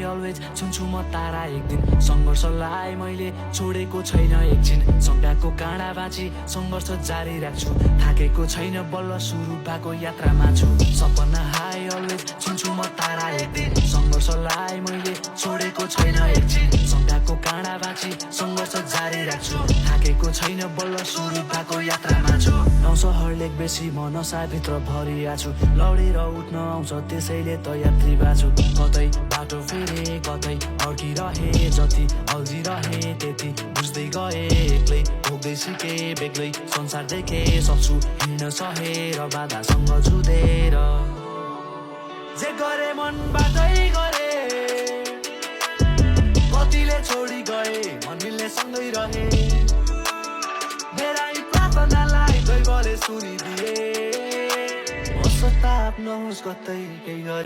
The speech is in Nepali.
अलवेज छुन्छु म तारा एक दिन सङ्घर्षलाई मैले छोडेको छैन एकछिन शङ्काको काँडा बाँची सङ्घर्ष जारी राख्छु थाकेको छैन बल्ल सुरु भएको यात्रामा छु सपना हाई अलवेज छुन्छु म तारा एक दिन सङ्घर्षलाई मैले छोडेको छैन एकछिन शङ्काको काँडा बाँची सङ्घर्ष जारी राख्छु थाकेको छैन बल्ल सुरु भएको यात्रामा छु नौ सहर लेक बेसी म नसाभित्र भरिया छु लडेर उठ्न आउँछ त्यसैले त यात्री बाछु कतै बाटो फेरे कतै अड्किरहे जति अल्झिरहे त्यति बुझ्दै गए एक्लै भोग्दै सिके बेग्लै संसार देखे सक्छु हिँड्न सहेर बाधासँग जुधेर जे गरे मनबाटै गरे कतिले छोडी गए मन मिल्ने सँगै रहे मेरा यी प्रार्थनालाई दैवले सुनिदिए पश्चाताप नहोस् कतै केही गरी